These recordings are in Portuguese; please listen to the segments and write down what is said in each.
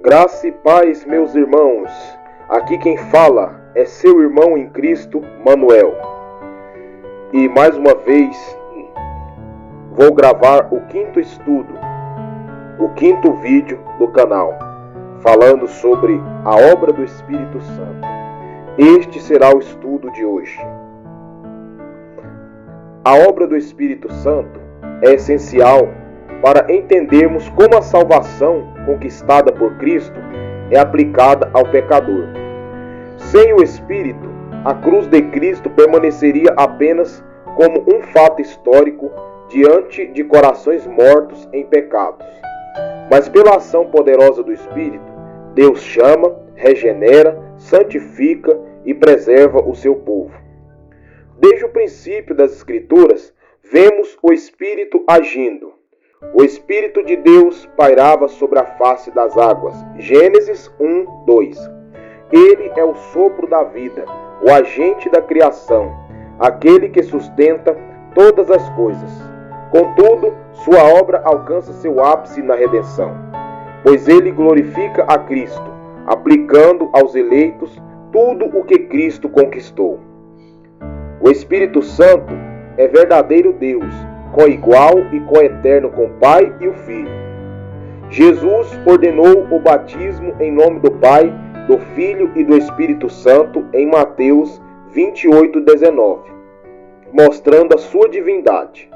Graça e paz, meus irmãos. Aqui quem fala é seu irmão em Cristo, Manuel. E mais uma vez vou gravar o quinto estudo, o quinto vídeo do canal, falando sobre a obra do Espírito Santo. Este será o estudo de hoje. A obra do Espírito Santo é essencial para entendermos como a salvação conquistada por Cristo é aplicada ao pecador. Sem o Espírito, a cruz de Cristo permaneceria apenas como um fato histórico diante de corações mortos em pecados. Mas pela ação poderosa do Espírito, Deus chama, regenera, santifica e preserva o seu povo. Desde o princípio das Escrituras, vemos o Espírito agindo. O Espírito de Deus pairava sobre a face das águas. Gênesis 1, 2. Ele é o sopro da vida, o agente da criação, aquele que sustenta todas as coisas. Contudo, sua obra alcança seu ápice na redenção, pois ele glorifica a Cristo, aplicando aos eleitos tudo o que Cristo conquistou. O Espírito Santo é verdadeiro Deus, coigual e coeterno com o Pai e o Filho. Jesus ordenou o batismo em nome do Pai, do Filho e do Espírito Santo em Mateus 28:19, mostrando a sua divindade.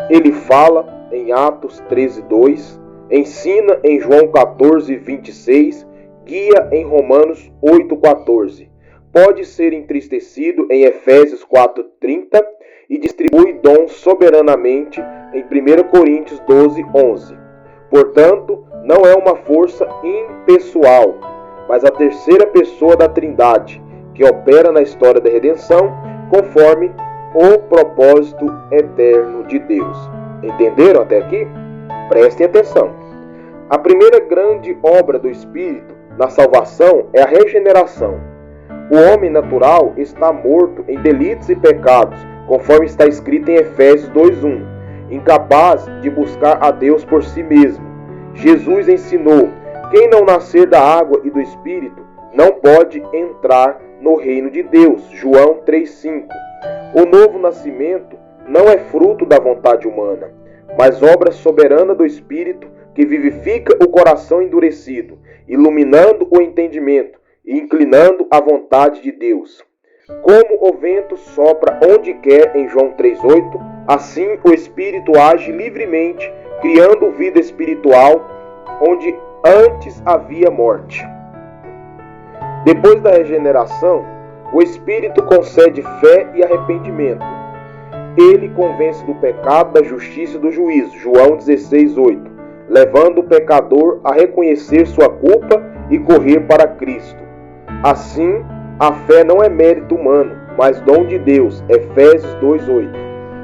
Ele fala em Atos 13:2, ensina em João 14:26, guia em Romanos 8:14, pode ser entristecido em Efésios 4:30 e distribui dons soberanamente em 1 Coríntios 12:11. Portanto, não é uma força impessoal, mas a terceira pessoa da Trindade, que opera na história da redenção conforme o propósito eterno de Deus. Entenderam até aqui? Prestem atenção. A primeira grande obra do Espírito na salvação é a regeneração. O homem natural está morto em delitos e pecados, conforme está escrito em Efésios 2:1, incapaz de buscar a Deus por si mesmo. Jesus ensinou: quem não nascer da água e do Espírito não pode entrar no reino de Deus. João 3:5. O novo nascimento não é fruto da vontade humana, mas obra soberana do Espírito que vivifica o coração endurecido, iluminando o entendimento e inclinando a vontade de Deus. Como o vento sopra onde quer em João 3:8, assim o Espírito age livremente, criando vida espiritual onde antes havia morte. Depois da regeneração, o Espírito concede fé e arrependimento. Ele convence do pecado, da justiça e do juízo. João 16:8, levando o pecador a reconhecer sua culpa e correr para Cristo. Assim, a fé não é mérito humano, mas dom de Deus. Efésios 2:8.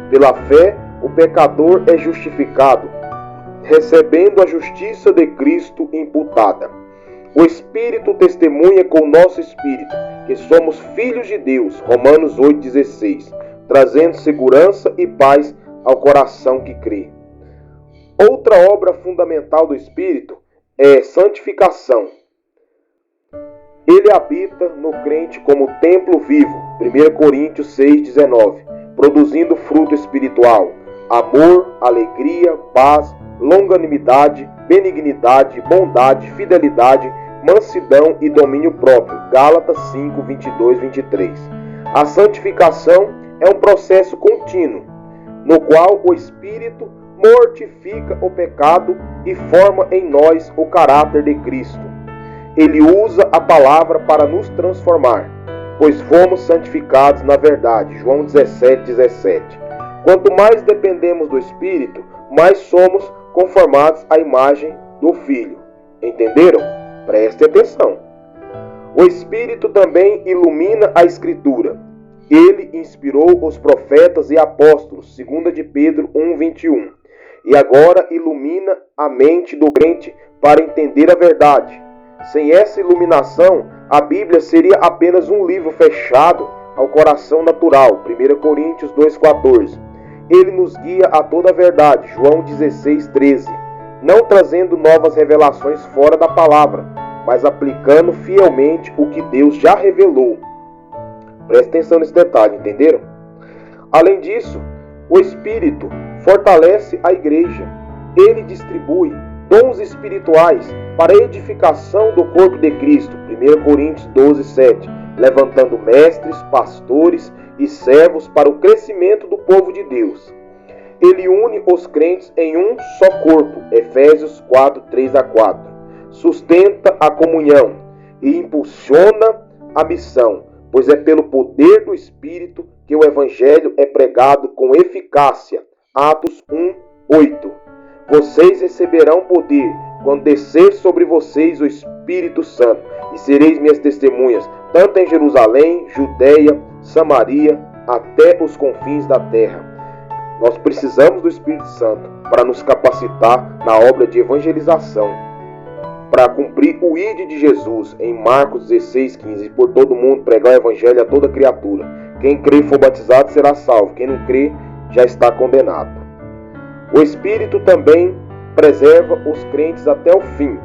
Pela fé, o pecador é justificado, recebendo a justiça de Cristo imputada. O Espírito testemunha com o nosso espírito que somos filhos de Deus. Romanos 8:16, trazendo segurança e paz ao coração que crê. Outra obra fundamental do Espírito é santificação. Ele habita no crente como templo vivo, 1 Coríntios 6:19, produzindo fruto espiritual, amor, alegria, paz, longanimidade, benignidade, bondade, fidelidade, mansidão e domínio próprio. Gálatas 5:22-23. A santificação é um processo contínuo, no qual o Espírito mortifica o pecado e forma em nós o caráter de Cristo. Ele usa a palavra para nos transformar, pois fomos santificados na verdade. João 17:17. Quanto mais dependemos do Espírito, mais somos conformados à imagem do Filho. Entenderam? Preste atenção. O Espírito também ilumina a Escritura. Ele inspirou os profetas e apóstolos, 2 de Pedro 1:21. E agora ilumina a mente do crente para entender a verdade. Sem essa iluminação, a Bíblia seria apenas um livro fechado ao coração natural. 1 Coríntios 2:14. Ele nos guia a toda a verdade. João 16:13. não trazendo novas revelações fora da palavra, mas aplicando fielmente o que Deus já revelou. Presta atenção nesse detalhe, entenderam? Além disso, o Espírito fortalece a igreja. Ele distribui dons espirituais para a edificação do corpo de Cristo, 1 Coríntios 12, 7, levantando mestres, pastores e servos para o crescimento do povo de Deus. Ele une os crentes em um só corpo, Efésios 4, 3 a 4. Sustenta a comunhão e impulsiona a missão, pois é pelo poder do Espírito que o Evangelho é pregado com eficácia. Atos 1, 8. Vocês receberão poder quando descer sobre vocês o Espírito Santo, e sereis minhas testemunhas, tanto em Jerusalém, Judeia, Samaria, até os confins da terra. Nós precisamos do Espírito Santo para nos capacitar na obra de evangelização, para cumprir o ID de Jesus em Marcos 16, 15, por todo mundo pregar o Evangelho a toda criatura. Quem crê e for batizado será salvo, quem não crê já está condenado. O Espírito também preserva os crentes até o fim.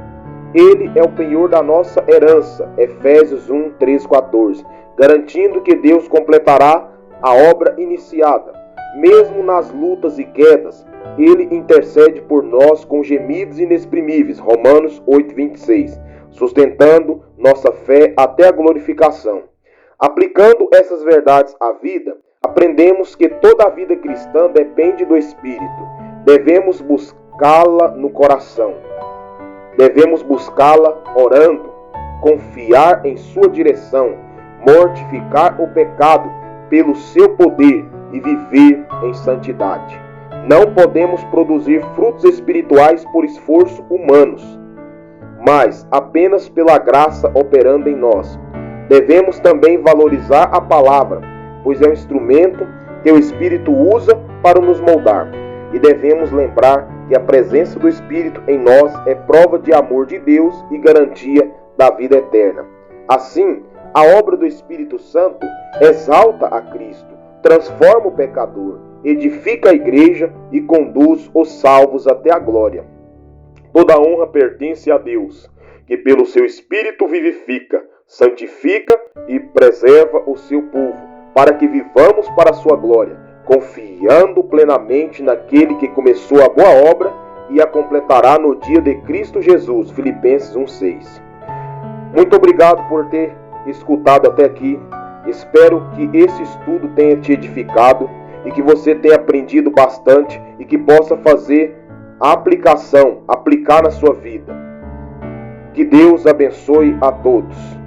Ele é o penhor da nossa herança, Efésios 1, 13, 14, garantindo que Deus completará a obra iniciada. Mesmo nas lutas e quedas, Ele intercede por nós com gemidos inexprimíveis, Romanos 8, 26, sustentando nossa fé até a glorificação. Aplicando essas verdades à vida, aprendemos que toda a vida cristã depende do Espírito. Devemos buscá-la no coração. Devemos buscá-la orando, confiar em sua direção, mortificar o pecado pelo seu poder e viver em santidade. Não podemos produzir frutos espirituais por esforço humanos, mas apenas pela graça operando em nós. Devemos também valorizar a palavra, pois é um instrumento que o Espírito usa para nos moldar. E devemos lembrar que a presença do Espírito em nós é prova de amor de Deus e garantia da vida eterna. Assim, a obra do Espírito Santo exalta a Cristo, transforma o pecador, edifica a igreja e conduz os salvos até a glória. Toda honra pertence a Deus, que pelo seu Espírito vivifica, santifica e preserva o seu povo, para que vivamos para a sua glória, confiando plenamente naquele que começou a boa obra e a completará no dia de Cristo Jesus, Filipenses 1,6. Muito obrigado por ter escutado até aqui. Espero que esse estudo tenha te edificado e que você tenha aprendido bastante e que possa fazer a aplicação, aplicar na sua vida. Que Deus abençoe a todos.